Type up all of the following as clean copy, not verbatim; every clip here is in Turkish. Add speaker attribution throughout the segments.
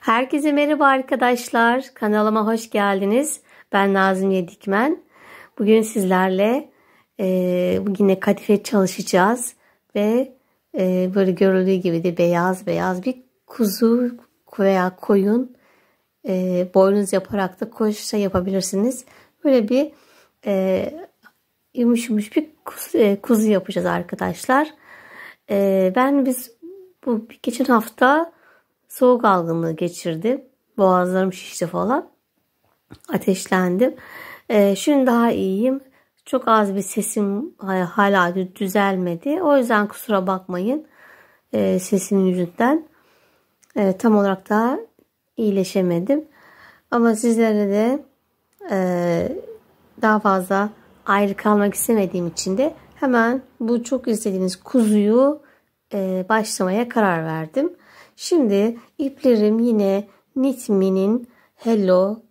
Speaker 1: Herkese merhaba arkadaşlar. Kanalıma hoş geldiniz. Ben Nazmiye Dikmen. Bugün sizlerle yine kadife çalışacağız. Ve böyle görüldüğü gibi de beyaz beyaz bir kuzu veya koyun boynuz yaparak da koşu yapabilirsiniz. Böyle bir yumuş yumuş bir kuzu yapacağız arkadaşlar. Biz bu geçen hafta soğuk algınlığı geçirdim. Boğazlarım şişti falan. Ateşlendim. Şimdi daha iyiyim. Çok az bir sesim hala düzelmedi. O yüzden kusura bakmayın. Sesimin yüzünden. Tam olarak daha iyileşemedim. Ama sizlere de daha fazla ayrı kalmak istemediğim için de hemen bu çok istediğiniz kuzuyu başlamaya karar verdim. Şimdi iplerim yine Knit Hello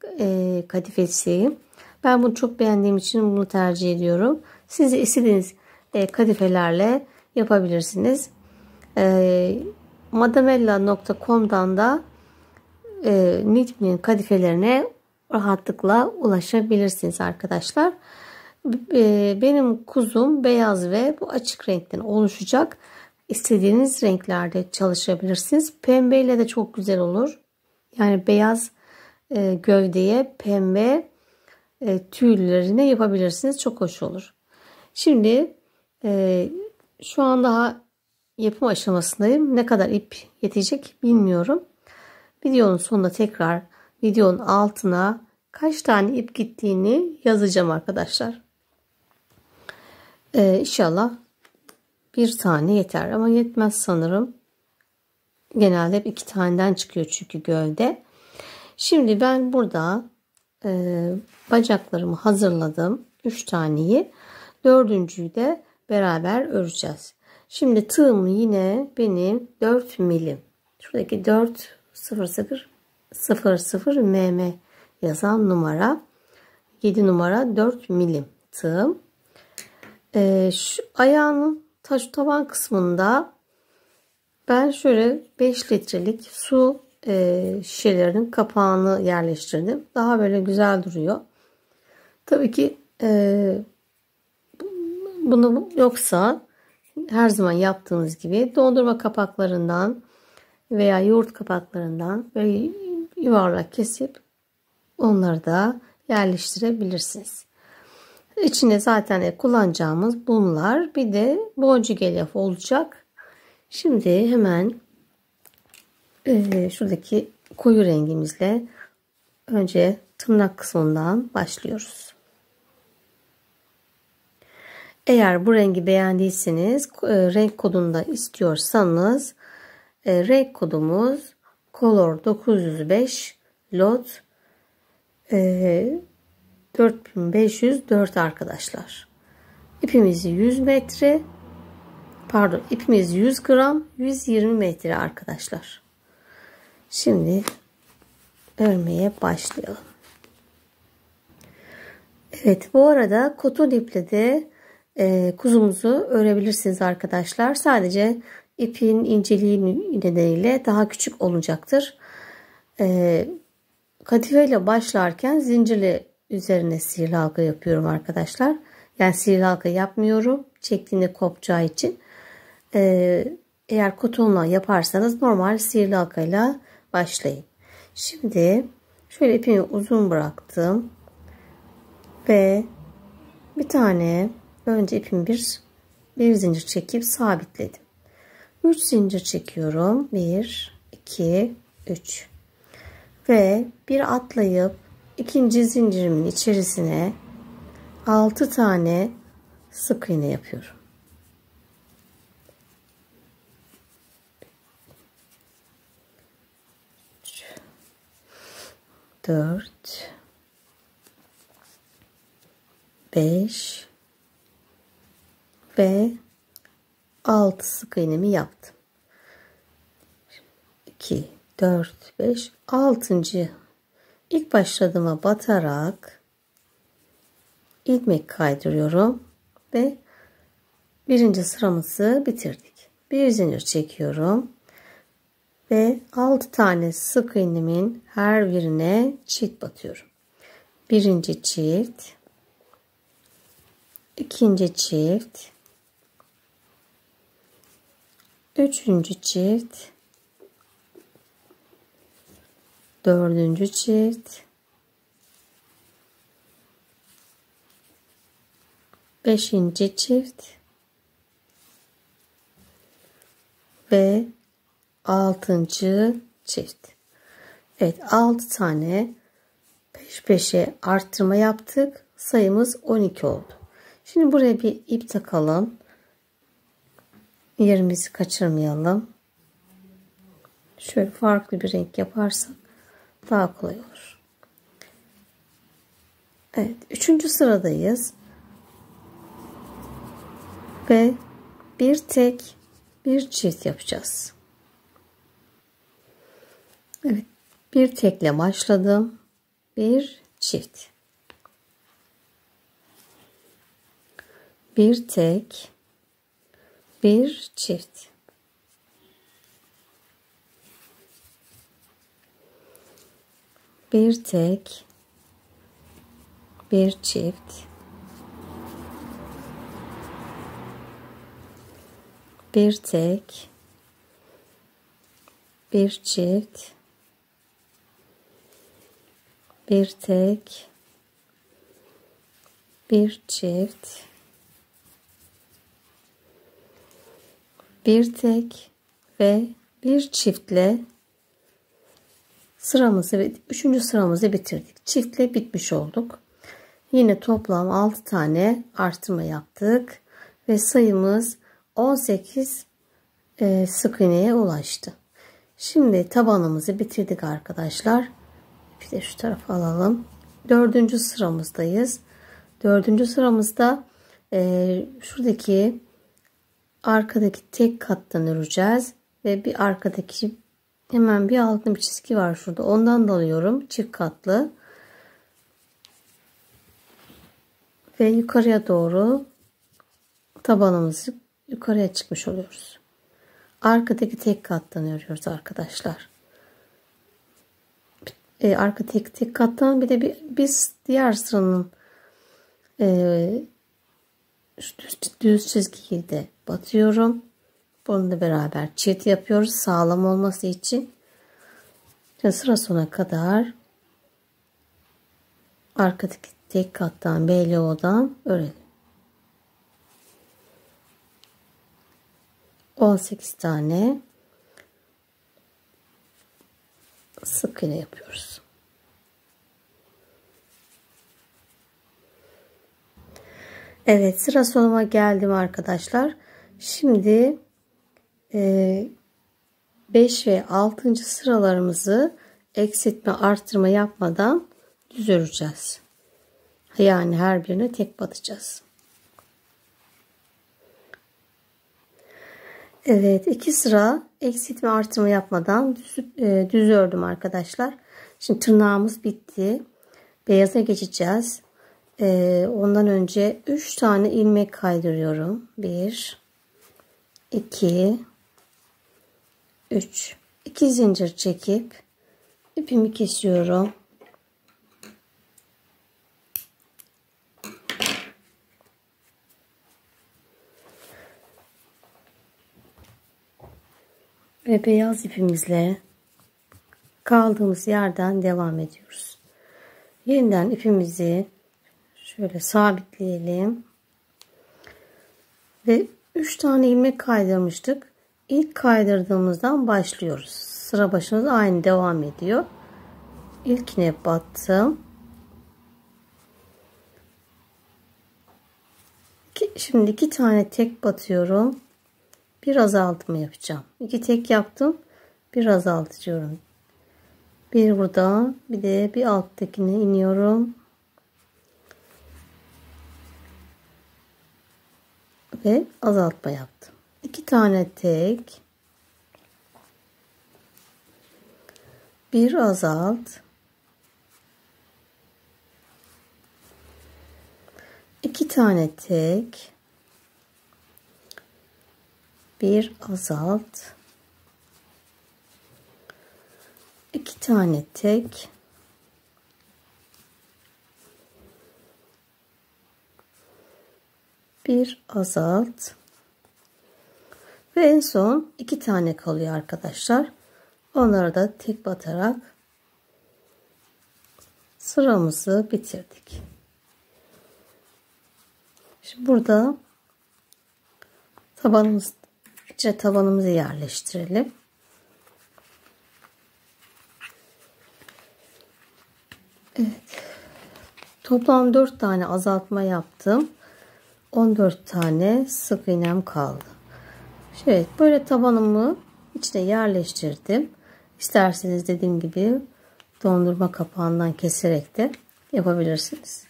Speaker 1: kadifesi. Ben bunu çok beğendiğim için bunu tercih ediyorum. Siz de istediğiniz kadifelerle yapabilirsiniz. Madamella.com'dan da Knit kadifelerine rahatlıkla ulaşabilirsiniz arkadaşlar. Benim kuzum beyaz ve bu açık renkten oluşacak. İstediğiniz renklerde çalışabilirsiniz. Pembeyle de çok güzel olur. Yani beyaz gövdeye pembe tüylerine yapabilirsiniz. Çok hoş olur. Şimdi şu an daha yapım aşamasındayım. Ne kadar ip yetecek bilmiyorum. Videonun sonunda tekrar videonun altına kaç tane ip gittiğini yazacağım arkadaşlar. İnşallah bir tane yeter ama yetmez sanırım. Genelde hep 2 taneden çıkıyor çünkü gövde. Şimdi ben burada bacaklarımı hazırladım. 3 taneyi. 4.'yü de beraber öreceğiz. Şimdi tığım yine benim 4 milim. Şuradaki 40000 mm yazan numara. 7 numara 4 milim tığım. Şu ayağının taban kısmında ben şöyle 5 litrelik su şişelerinin kapağını yerleştirdim. Daha böyle güzel duruyor. Tabii ki bunu yoksa her zaman yaptığınız gibi dondurma kapaklarından veya yoğurt kapaklarından böyle yuvarlak kesip onları da yerleştirebilirsiniz. İçine zaten kullanacağımız bunlar. Bir de boncuk elyaf olacak. Şimdi hemen şuradaki koyu rengimizle önce tırnak kısmından başlıyoruz. Eğer bu rengi beğendiyseniz renk kodunu da istiyorsanız renk kodumuz Color 905 Lot 4504 arkadaşlar. İpimiz 100 metre. Pardon, ipimiz 100 gram, 120 metre arkadaşlar. Şimdi örmeye başlayalım. Evet, bu arada koton iple de kuzumuzu örebilirsiniz arkadaşlar. Sadece ipin inceliği nedeniyle daha küçük olacaktır. Kadife ile başlarken zincirli üzerine sihirli halka yapıyorum arkadaşlar. Yani sihirli halka yapmıyorum. Çektiğinde kopacağı için. Eğer kotonla yaparsanız normal sihirli halkayla başlayın. Şimdi şöyle ipimi uzun bıraktım. Ve bir tane önce ipimi bir zincir çekip sabitledim. 3 zincir çekiyorum. 1, 2, 3. Ve bir atlayıp ikinci zincirimin içerisine 6 tane sık iğne yapıyorum. 4, 5 ve 6 sık iğnemi yaptım. 2, 4, 5, 6. İlk başladığıma batarak ilmek kaydırıyorum ve birinci sıramızı bitirdik. Bir zincir çekiyorum ve 6 tane sık iğnemin her birine çift batıyorum. Birinci çift, ikinci çift, üçüncü çift, dördüncü çift, beşinci çift ve altıncı çift. Evet, 6 tane peş peşe arttırma yaptık. Sayımız 12 oldu. Şimdi buraya bir ip takalım. Yerimizi kaçırmayalım. Şöyle farklı bir renk yaparsak daha kolay olur. Evet, 3. sıradayız. Ve bir tek bir çift yapacağız. Evet, bir tekle başladım. Bir çift. Bir tek, bir çift. Bir tek, bir çift. Bir tek, bir çift. Bir tek, bir çift. Bir tek ve bir çiftle sıramızı ve 3. sıramızı bitirdik. Çiftle bitmiş olduk. Yine toplam 6 tane artırma yaptık ve sayımız 18 sık iğneye ulaştı. Şimdi tabanımızı bitirdik arkadaşlar. Bir de şu tarafa alalım. 4. sıramızdayız. 4. sıramızda şuradaki arkadaki tek kattan öreceğiz ve bir arkadaki hemen bir altında bir çizgi var şurada. Ondan da alıyorum. Çift katlı. Ve yukarıya doğru tabanımızı yukarıya çıkmış oluyoruz. Arkadaki tek kattan örüyoruz arkadaşlar. Arka tek kattan bir de biz diğer sıranın düz çizgiyi de batıyorum. Bunu da beraber çift yapıyoruz sağlam olması için. Şimdi sıra sona kadar arkadaki tek kattan BLO'dan örelim. 18 tane sık iğne yapıyoruz. Evet, sıra sonuma geldim arkadaşlar. Şimdi 5 ve 6. sıralarımızı eksiltme artırma yapmadan düz öreceğiz. Yani her birine tek batacağız. Evet, 2 sıra eksiltme artırma yapmadan düz ördüm arkadaşlar. Şimdi tırnağımız bitti. Beyaza geçeceğiz. Ondan önce 3 tane ilmek kaydırıyorum. 1 2 3 2 zincir çekip ipimi kesiyorum. Ve beyaz ipimizle kaldığımız yerden devam ediyoruz. Yeniden ipimizi şöyle sabitleyelim. Ve 3 tane ilmek kaydırmıştık. İlk kaydırdığımızdan başlıyoruz. Sıra başımız aynı devam ediyor. İlkine battım. Şimdi 2 tane tek batıyorum. Bir azaltma yapacağım. 2 tek yaptım. Bir azaltıyorum. Bir burada, bir de bir alttakine iniyorum. Ve azaltma yaptım. 2 tane tek. Bir azalt. 2 tane tek. Bir azalt. tane tek, bir azalt ve en son 2 tane kalıyor arkadaşlar. Onları da tek batarak sıramızı bitirdik. Şimdi burada tabanımızı yerleştirelim. Evet. Toplam 4 tane azaltma yaptım. 14 tane sık iğnem kaldı. Evet, böyle tabanımı içine yerleştirdim. İsterseniz dediğim gibi dondurma kapağından keserek de yapabilirsiniz.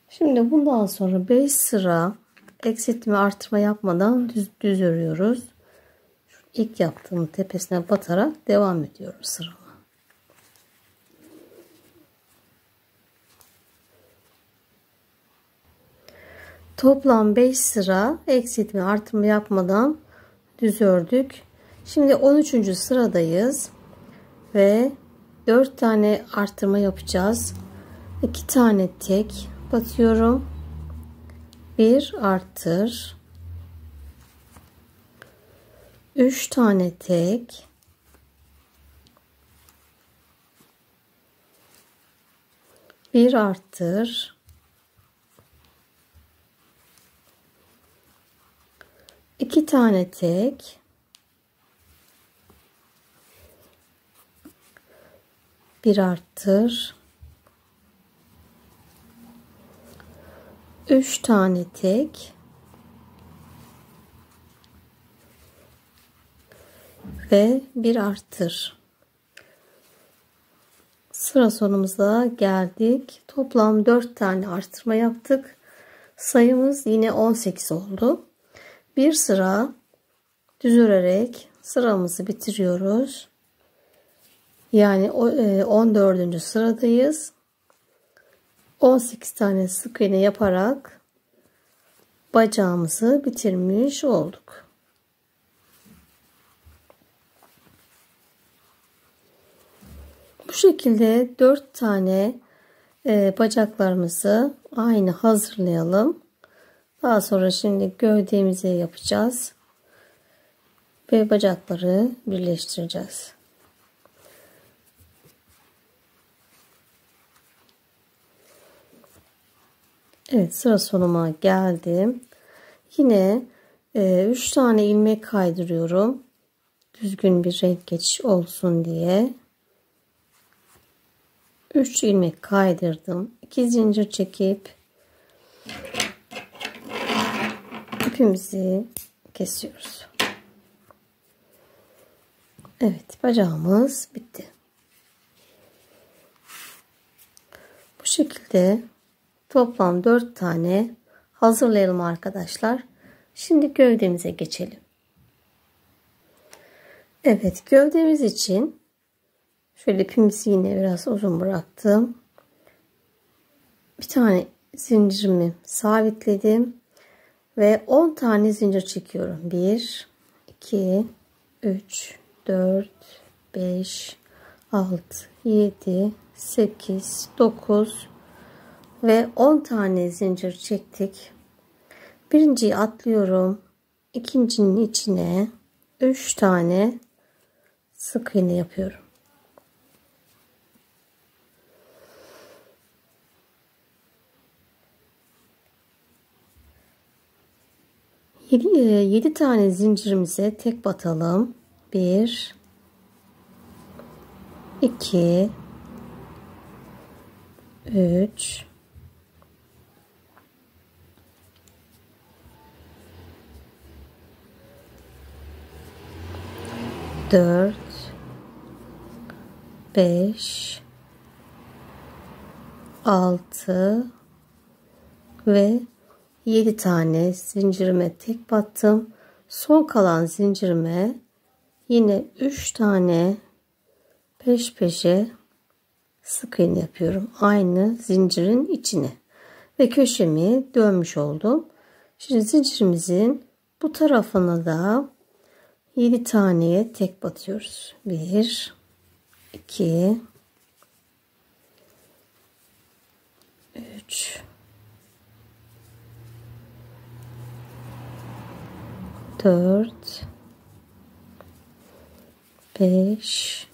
Speaker 1: Şimdi bundan sonra 5 sıra eksiltme artırma yapmadan düz örüyoruz. Şu ilk yaptığım tepesine batarak devam ediyoruz sırama. Toplam 5 sıra eksiltme artırma yapmadan düz ördük. Şimdi 13. sıradayız ve 4 tane artırma yapacağız. 2 tane tek batıyorum. 1 artır. 3 tane tek. 1 artır. 2 tane tek. 1 artır. 3 tane tek ve 1 artır. Sıra sonumuza geldik. Toplam 4 tane artırma yaptık. Sayımız yine 18 oldu. Bir sıra düz örerek sıramızı bitiriyoruz. Yani 14. sıradayız. 18 tane sık iğne yaparak bacağımızı bitirmiş olduk. Bu şekilde 4 tane bacaklarımızı aynı hazırlayalım. Daha sonra şimdi gövdemizi yapacağız ve bacakları birleştireceğiz. Evet, sıra sonuma geldim. Yine 3 tane ilmek kaydırıyorum. Düzgün bir renk geçiş olsun diye. 3 ilmek kaydırdım. 2 zincir çekip ipimizi kesiyoruz. Evet, bacağımız bitti. Bu şekilde toplam 4 tane hazırlayalım arkadaşlar. Şimdi gövdemize geçelim. Evet, gövdemiz için şöyle ipimizi yine biraz uzun bıraktım. Bir tane zincirimi sabitledim ve 10 tane zincir çekiyorum. 1 2 3 4 5 6 7 8 9 ve 10 tane zincir çektik. Birinciyi atlıyorum. İkincinin içine 3 tane sık iğne yapıyorum. 7 tane zincirimize tek batalım. 1 2 3 4 5 6 ve 7 tane zincirime tek battım. Son kalan zincirime yine 3 tane peş peşe sık iğne yapıyorum. Aynı zincirin içine ve köşemi dönmüş oldum. Şimdi zincirimizin Bu tarafına da 7 taneye tek batıyoruz. 1 2 3 4 5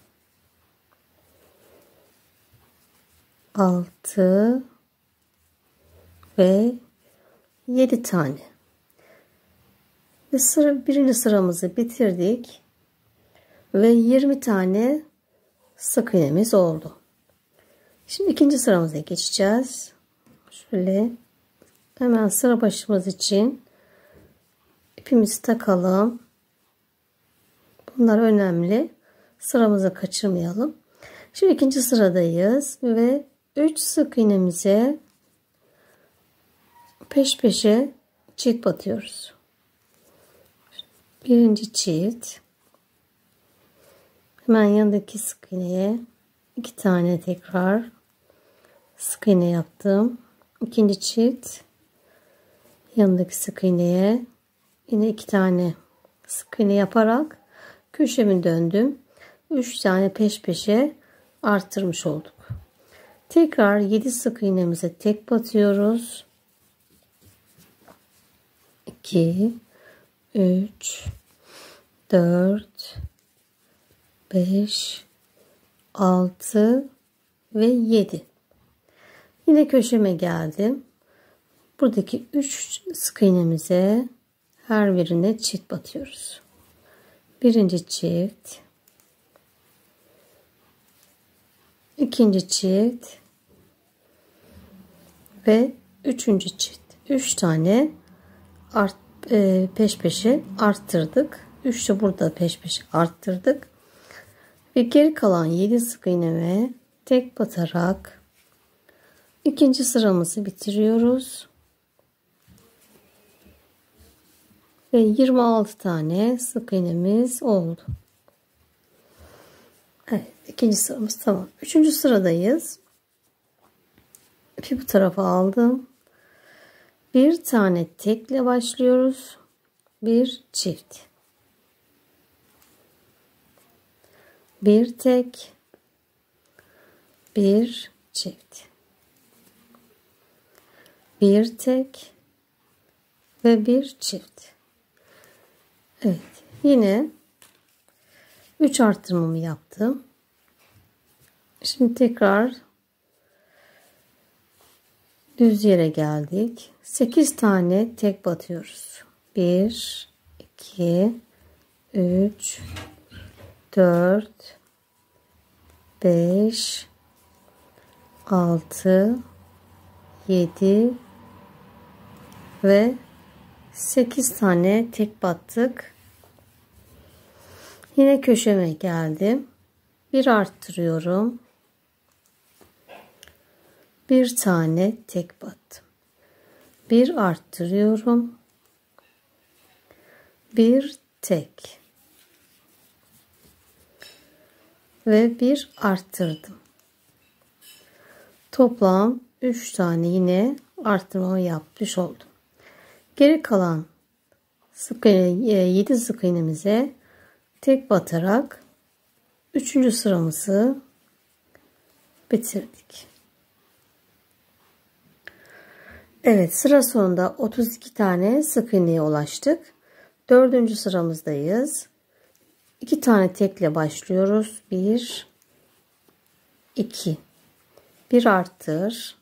Speaker 1: 6 ve 7 tane. Ve birinci sıramızı bitirdik. Ve 20 tane sık iğnemiz oldu. Şimdi ikinci sıramıza geçeceğiz. Şöyle hemen sıra başımız için ipimizi takalım. Bunlar önemli. Sıramızı kaçırmayalım. Şimdi ikinci sıradayız ve 3 sık iğnemize peş peşe çift batıyoruz. Birinci çift. Hemen yanındaki sık iğneye 2 tane tekrar sık iğne yaptım. İkinci çift. Yanındaki sık iğneye yine 2 tane sık iğne yaparak köşemi döndüm. 3 tane peş peşe arttırmış olduk. Tekrar 7 sık iğnemize tek batıyoruz. 2 3 4 5 6 ve 7. Yine köşeme geldim. Buradaki 3 sık iğnemize her birine çift batıyoruz. Birinci çift, ikinci çift ve üçüncü çift. 3 tane peş peşe arttırdık. 3 de burada peş peşe arttırdık. Ve geri kalan 7 sık iğneme tek batarak ikinci sıramızı bitiriyoruz. Ve 26 tane sık iğnemiz oldu. Evet, ikinci sıramız tamam. Üçüncü sıradayız. İpi bu tarafa aldım. Bir tane tekle başlıyoruz. Bir çift. Bir tek. Bir çift. Bir tek. Ve bir çift. Evet. Yine 3 arttırmamı yaptım. Şimdi tekrar düz yere geldik. 8 tane tek batıyoruz. 1 2 3 4 5 6 7 ve 8 tane tek battık. Yine köşeme geldim. Bir arttırıyorum. Bir tane tek battım. Bir arttırıyorum. Bir tek. Ve bir arttırdım. Toplam 3 tane yine arttırma yapmış oldum. Geri kalan 7 sık iğnemize tek batarak 3. sıramızı bitirdik. Evet, sıra sonunda 32 tane sık iğneye ulaştık. 4. sıramızdayız. 2 tane tekle başlıyoruz. 1 2 bir arttır.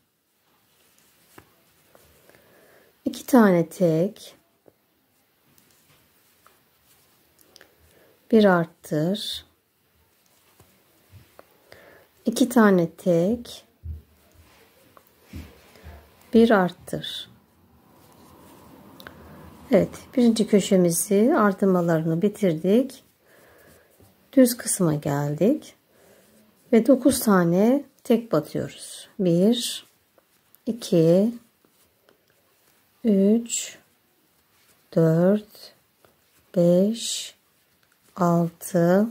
Speaker 1: 2 tane tek. Bir arttır. 2 tane tek. Bir arttır. Evet, birinci köşemizi artırmalarını bitirdik. Düz kısma geldik. Ve 9 tane tek batıyoruz. 1 2 3 4 5 6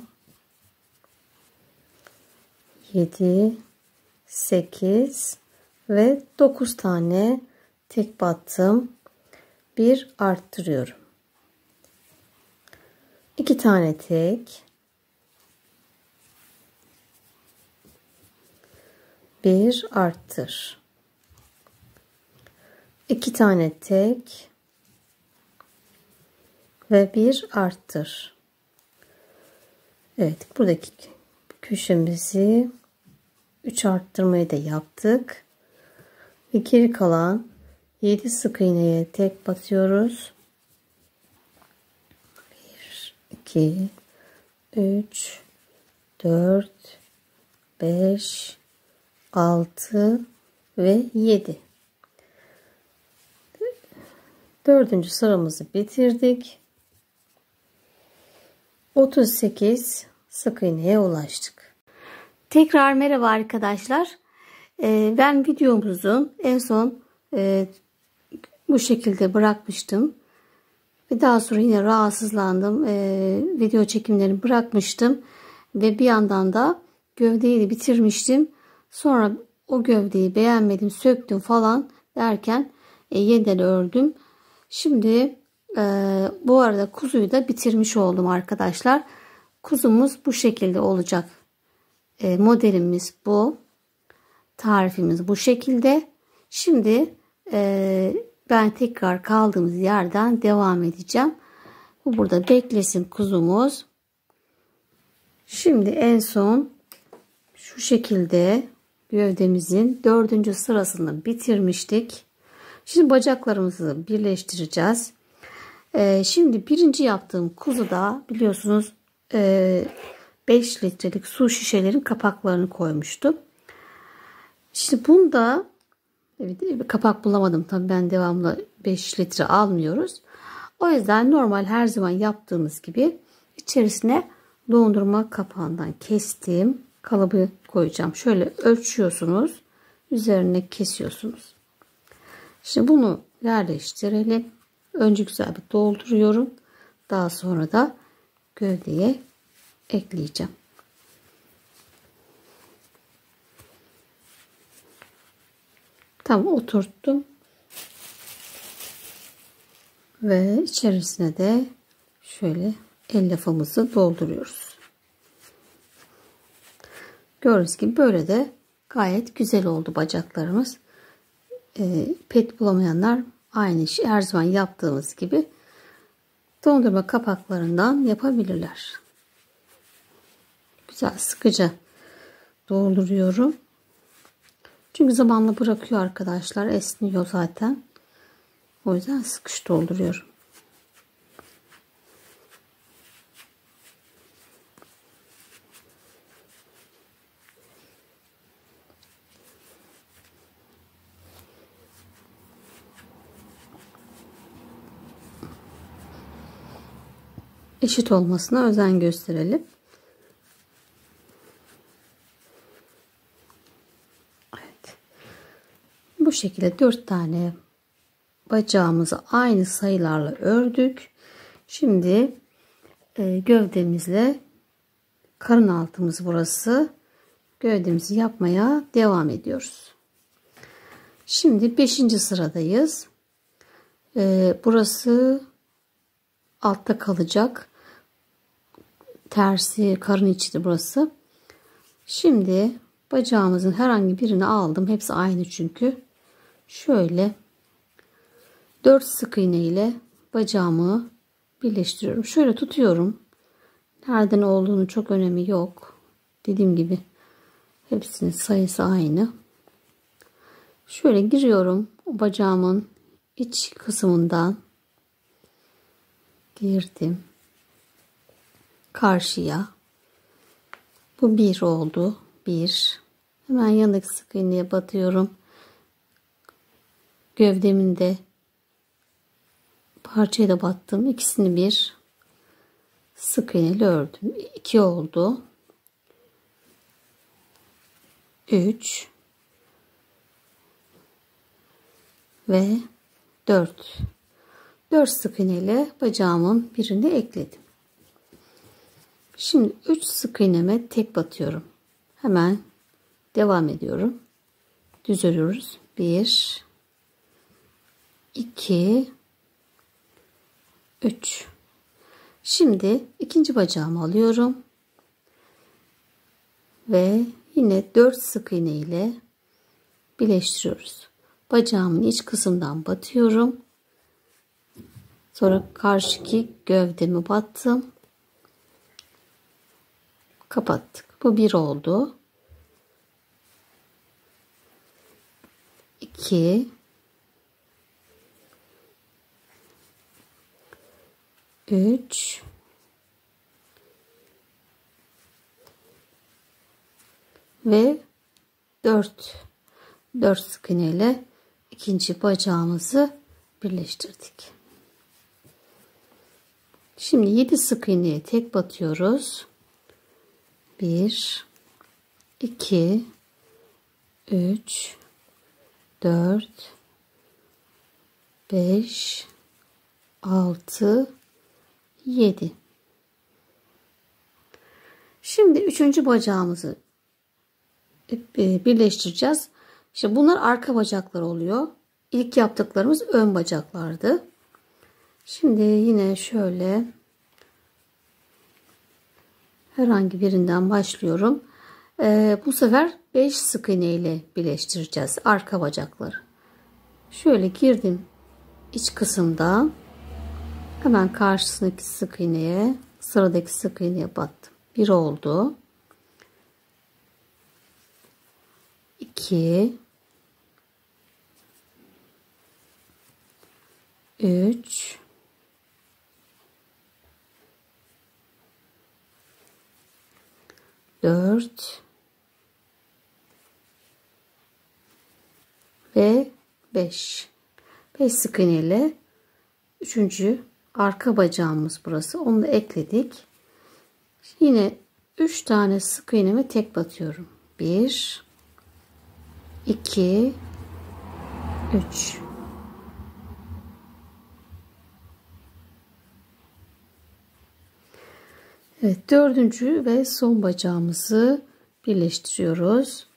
Speaker 1: 7 8 ve 9 tane tek battım. Bir arttırıyorum. 2 tane tek, 1 arttır, 2 tane tek ve 1 arttır. Evet, buradaki köşemizi 3 arttırmayı da yaptık ve geri kalan 7 sık iğneye tek batıyoruz. 1 2 3 4 5 6 ve 7. Dördüncü sıramızı bitirdik. 38 sık iğneye ulaştık. Tekrar merhaba arkadaşlar. Ben videomuzun en son bu şekilde bırakmıştım. Ve daha sonra yine rahatsızlandım. Video çekimlerini bırakmıştım. Ve bir yandan da gövdeyi de bitirmiştim. Sonra o gövdeyi beğenmedim, söktüm falan derken yeniden ördüm. Şimdi bu arada kuzuyu da bitirmiş oldum arkadaşlar. Kuzumuz bu şekilde olacak. Modelimiz bu. Tarifimiz bu şekilde. Şimdi ben tekrar kaldığımız yerden devam edeceğim. Bu burada beklesin kuzumuz. Şimdi en son şu şekilde gövdemizin 4. sırasını bitirmiştik. Şimdi bacaklarımızı birleştireceğiz. Şimdi birinci yaptığım kuzuda biliyorsunuz 5 litrelik su şişelerin kapaklarını koymuştum. Şimdi bunda kapak bulamadım. Tabii ben devamlı 5 litre almıyoruz. O yüzden normal her zaman yaptığımız gibi içerisine dondurma kapağından kestim. Kalıbı koyacağım. Şöyle ölçüyorsunuz. Üzerine kesiyorsunuz. Şimdi bunu yerleştirelim. Önce güzel bir dolduruyorum. Daha sonra da gövdeye ekleyeceğim. Tam oturttum. Ve içerisine de şöyle elyafımızı dolduruyoruz. Gördüğünüz gibi böyle de gayet güzel oldu bacaklarımız. Pet bulamayanlar aynı işi her zaman yaptığımız gibi dondurma kapaklarından yapabilirler. Güzel sıkıca dolduruyorum. Çünkü zamanla bırakıyor arkadaşlar. Esniyor zaten. O yüzden sıkış dolduruyorum. Eşit olmasına özen gösterelim. Evet. Bu şekilde 4 tane bacağımızı aynı sayılarla ördük. Şimdi gövdemizle karın altımız burası. Gövdemizi yapmaya devam ediyoruz. Şimdi 5. sıradayız. Burası altta kalacak. Tersi karın içi burası. Şimdi bacağımızın herhangi birini aldım. Hepsi aynı çünkü. Şöyle 4 sık iğne ile bacağımı birleştiriyorum. Şöyle tutuyorum. Nereden olduğunu çok önemi yok. Dediğim gibi hepsinin sayısı aynı. Şöyle giriyorum. O bacağımın iç kısmından girdim. Karşıya. Bu 1 oldu. 1. Hemen yanındaki sık iğneye batıyorum. Gövdemin de parçaya da battım. İkisini bir sık iğneyle ördüm. 2 oldu. 3 ve 4. 4 sık iğneyle bacağımın birini ekledim. Şimdi 3 sık iğneme tek batıyorum. Hemen devam ediyorum. Düz örüyoruz. 1 2 3. Şimdi ikinci bacağımı alıyorum. Ve yine 4 sık iğne ile birleştiriyoruz. Bacağımın iç kısımdan batıyorum. Sonra karşıki gövdemi battım. Kapattık. Bu bir oldu. 2 3 ve 4 sık iğne ile ikinci bacağımızı birleştirdik. Şimdi 7 sık iğneye tek batıyoruz. 1 2 3 4 5 6 7. Şimdi üçüncü bacağımızı birleştireceğiz. İşte bunlar arka bacaklar oluyor. İlk yaptıklarımız ön bacaklardı. Şimdi yine şöyle herhangi birinden başlıyorum. Bu sefer 5 sık iğne ile birleştireceğiz arka bacakları. Şöyle girdim iç kısımda. Hemen karşısındaki sık iğneye, sıradaki sık iğneye battım. 1 oldu. 2 3 4 ve 5. 5 sık iğne ile üçüncü arka bacağımız burası. Onu da ekledik. Yine 3 tane sık iğnemi tek batıyorum. 1 2 3. Evet, dördüncü ve son bacağımızı birleştiriyoruz.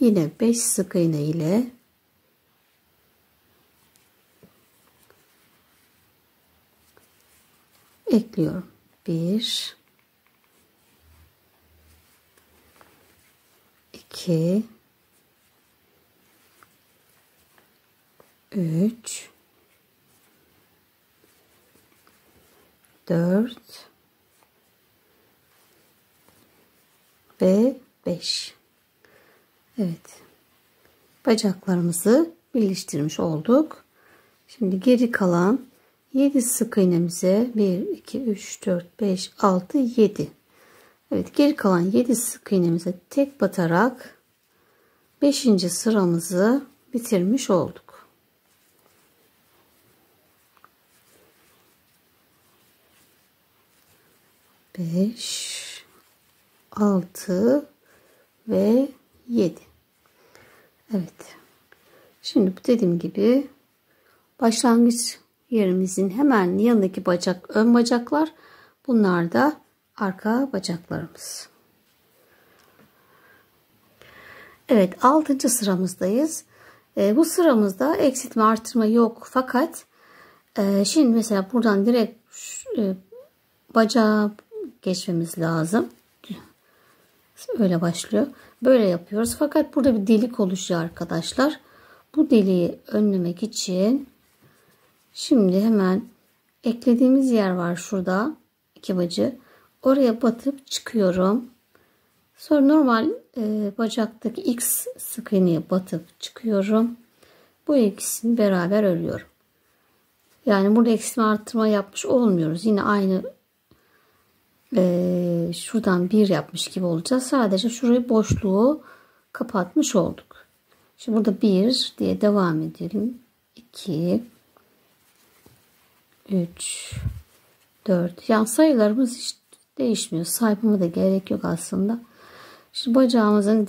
Speaker 1: Yine 5 sık iğne ile ekliyorum. 1 2 3 4 ve 5. Evet. Bacaklarımızı birleştirmiş olduk. Şimdi geri kalan 7 sık iğnemize 1 2 3 4 5 6 7. Evet, geri kalan 7 sık iğnemize tek batarak 5. sıramızı bitirmiş olduk. Beş, 6 ve 7. Evet. Şimdi dediğim gibi başlangıç yerimizin hemen yanındaki bacak ön bacaklar. Bunlar da arka bacaklarımız. Evet, 6. sıramızdayız. Bu sıramızda eksiltme artırma yok. Fakat şimdi mesela buradan direkt bacağa geçmemiz lazım. Öyle başlıyor. Böyle yapıyoruz. Fakat burada bir delik oluşuyor arkadaşlar. Bu deliği önlemek için şimdi hemen eklediğimiz yer var şurada. 2 bacı. Oraya batıp çıkıyorum. Sonra normal bacaktaki X sık iğneye batıp çıkıyorum. Bu ikisini beraber örüyorum. Yani burada eksiltme artırma yapmış olmuyoruz. Yine aynı şuradan bir yapmış gibi olacağız. Sadece şurayı boşluğu kapatmış olduk. Şimdi burada 1 diye devam edelim. 2 3 4. Yani sayılarımız hiç değişmiyor. Saymama da gerek yok aslında. Şimdi bacağımızın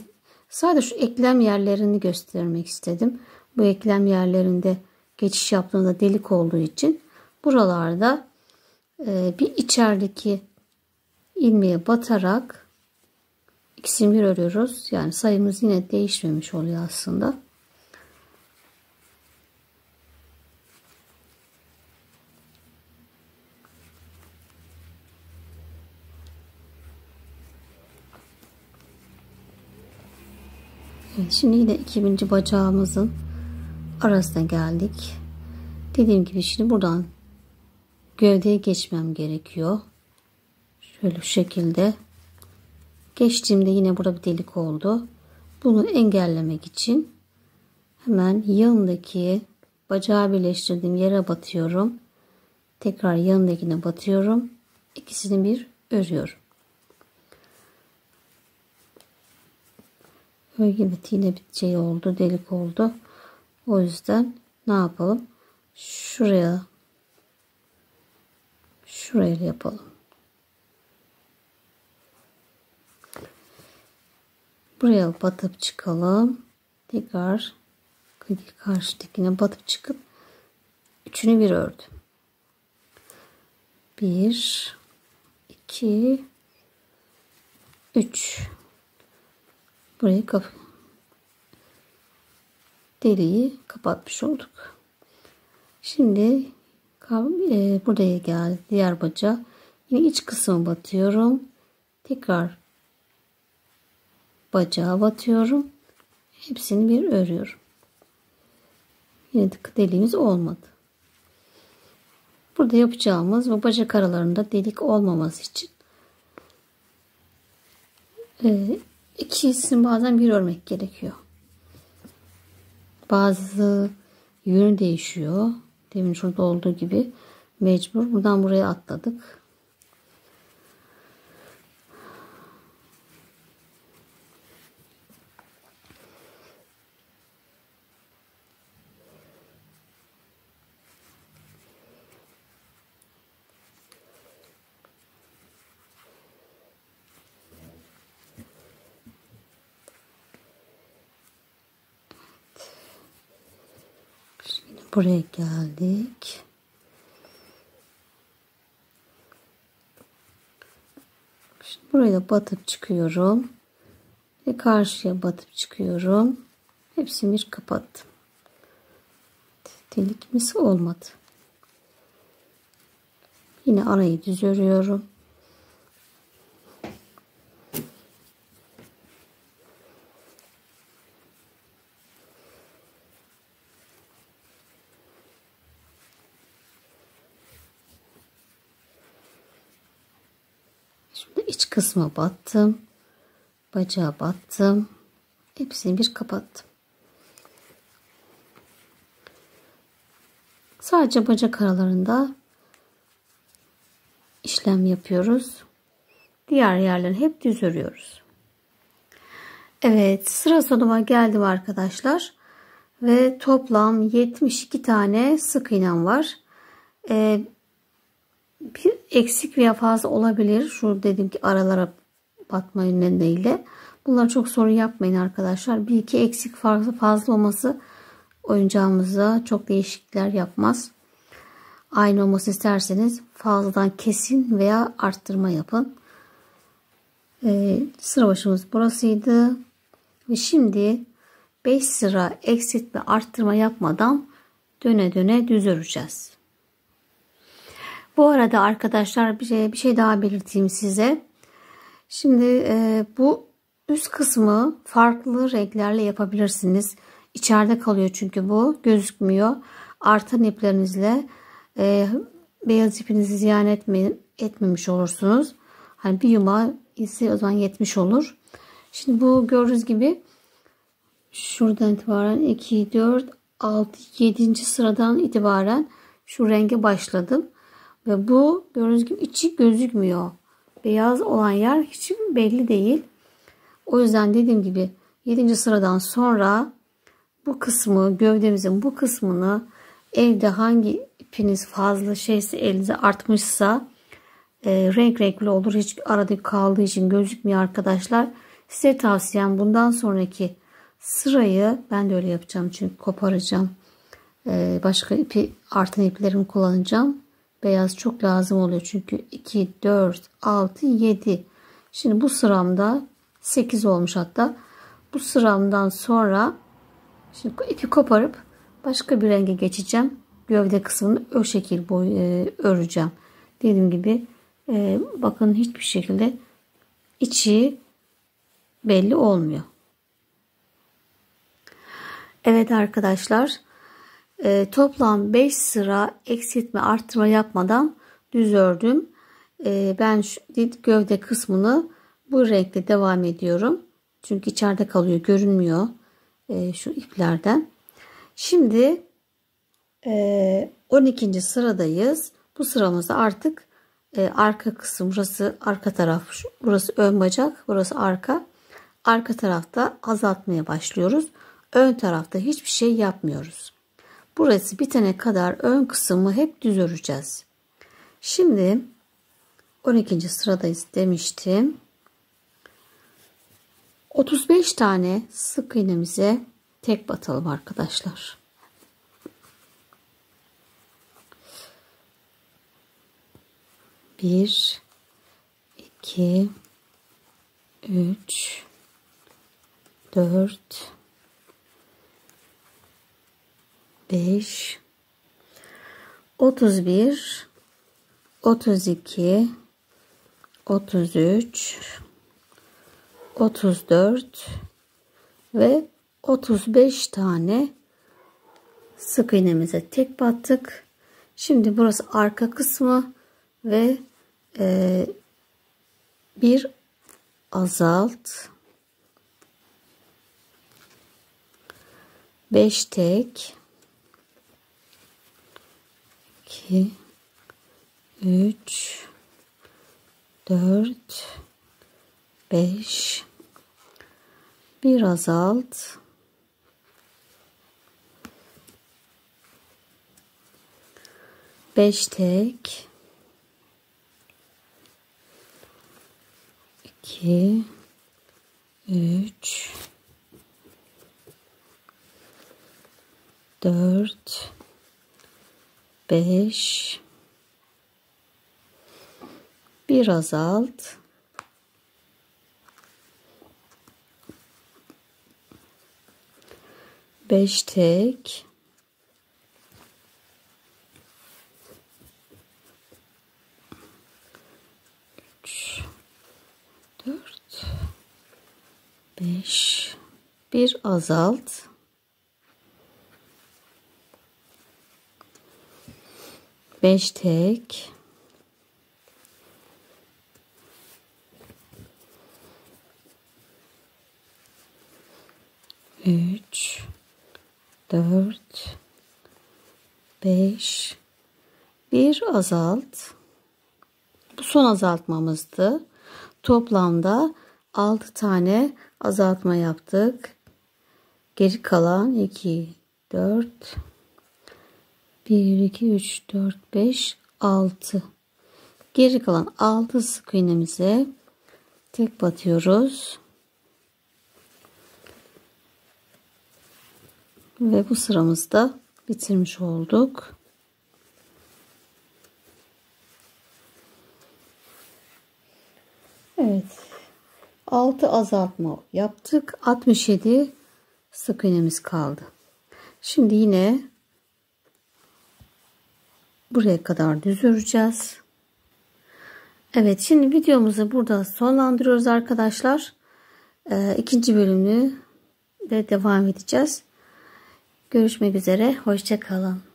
Speaker 1: sadece şu eklem yerlerini göstermek istedim. Bu eklem yerlerinde geçiş yaptığında delik olduğu için buralarda bir içerideki ilmeğe batarak ikisini bir örüyoruz. Yani sayımız yine değişmemiş oluyor aslında. Evet, şimdi yine 2. bacağımızın arasına geldik. Dediğim gibi şimdi buradan gövdeye geçmem gerekiyor. Şöyle şu şekilde. Geçtiğimde yine burada bir delik oldu. Bunu engellemek için hemen yanındaki bacağı birleştirdiğim yere batıyorum. Tekrar yanındakine batıyorum. İkisini bir örüyorum. Evet, yine bir şey oldu, delik oldu. O yüzden ne yapalım? Şuraya yapalım. Buraya batıp çıkalım. Tekrar karşıdakine batıp çıkıp üçünü bir ördüm. 1 2 3. Burayı deliği kapatmış olduk. Şimdi buraya gel, diğer bacağı yine iç kısmı batıyorum. Tekrar bacağı batıyorum. Hepsini bir örüyorum. Yine deliğimiz olmadı. Burada yapacağımız bu bacak aralarında delik olmaması için ikisini bazen bir örmek gerekiyor. Bazı yönü değişiyor. Demin şurada olduğu gibi mecbur. Buradan buraya atladık. Buraya geldik. Şimdi buraya batıp çıkıyorum. Ve karşıya batıp çıkıyorum. Hepsini bir kapattım. Delikimiz olmadı. Yine arayı düz örüyorum. Şimdi iç kısma battım. Bacağa battım. Hepsini bir kapattım. Sadece bacak aralarında işlem yapıyoruz. Diğer yerlerini hep düz örüyoruz. Evet, sıra sonuma geldim arkadaşlar. Ve toplam 72 tane sık iğnem var. Bir eksik veya fazla olabilir. Şu dedim ki aralara batma nedeniyle. Bunlar çok sorun yapmayın arkadaşlar. Bir iki eksik fazla olması oyuncağımıza çok değişiklikler yapmaz. Aynı olması isterseniz fazladan kesin veya arttırma yapın. Sıra başımız burasıydı. Ve şimdi 5 sıra eksiltme arttırma yapmadan döne döne düz öreceğiz. Bu arada arkadaşlar bir şey daha belirteyim size. Şimdi bu üst kısmı farklı renklerle yapabilirsiniz. İçeride kalıyor çünkü bu gözükmüyor. Artan iplerinizle beyaz ipinizi ziyan etmemiş olursunuz. Hani bir yumağı ise o zaman 70 olur. Şimdi bu gördüğünüz gibi şuradan itibaren 2, 4, 6, 7. sıradan itibaren şu renge başladım. Ve bu gördüğünüz gibi içi gözükmüyor. Beyaz olan yer hiç belli değil. O yüzden dediğim gibi 7. sıradan sonra bu kısmı, gövdemizin bu kısmını evde hangi ipiniz fazla şeyse, elinize artmışsa renk renkli olur. Hiç arada kaldığı için gözükmüyor arkadaşlar. Size tavsiyem bundan sonraki sırayı ben de öyle yapacağım çünkü koparacağım. Başka ipi, artan iplerimi kullanacağım. Beyaz çok lazım oluyor çünkü 2, 4, 6, 7. Şimdi bu sıramda 8 olmuş hatta. Bu sıramdan sonra şimdi ipi koparıp başka bir renge geçeceğim. Gövde kısmını o şekil öreceğim. Dediğim gibi bakın hiçbir şekilde içi belli olmuyor. Evet arkadaşlar, toplam 5 sıra eksiltme arttırma yapmadan düz ördüm. Ben şu gövde kısmını bu renkle devam ediyorum. Çünkü içeride kalıyor, görünmüyor şu iplerden. Şimdi 12. sıradayız. Bu sıramızda artık arka kısım, burası arka taraf, burası ön bacak, burası arka. Arka tarafta azaltmaya başlıyoruz. Ön tarafta hiçbir şey yapmıyoruz. Burası bitene kadar ön kısmı hep düz öreceğiz. Şimdi 12. sıradayız demiştim. 35 tane sık iğnemize tek batalım arkadaşlar. Bir, iki, üç, 4, 5, 31, 32, 33, 34 ve 35 tane sık iğnemize tek battık. Şimdi burası arka kısmı ve bir azalt, 5 tek, 2, 3, 4, 5, bir azalt, 5 tek, 2, 3, 4, 5, bir azalt, 5 tek, 3, 4, 5, bir azalt, 5 tek, 3, 4, 5, bir azalt. Bu son azaltmamızdı. Toplamda 6 tane azaltma yaptık. Geri kalan 2, 4, 1, 2, 3, 4, 5, 6. Geri kalan 6 sık iğnemize tek batıyoruz. Ve bu sıramızda bitirmiş olduk. Evet. 6 azaltma yaptık. 67 sık iğnemiz kaldı. Şimdi yine buraya kadar düz öreceğiz. Evet, şimdi videomuzu burada sonlandırıyoruz arkadaşlar. İkinci bölümü de devam edeceğiz. Görüşmek üzere. Hoşça kalın.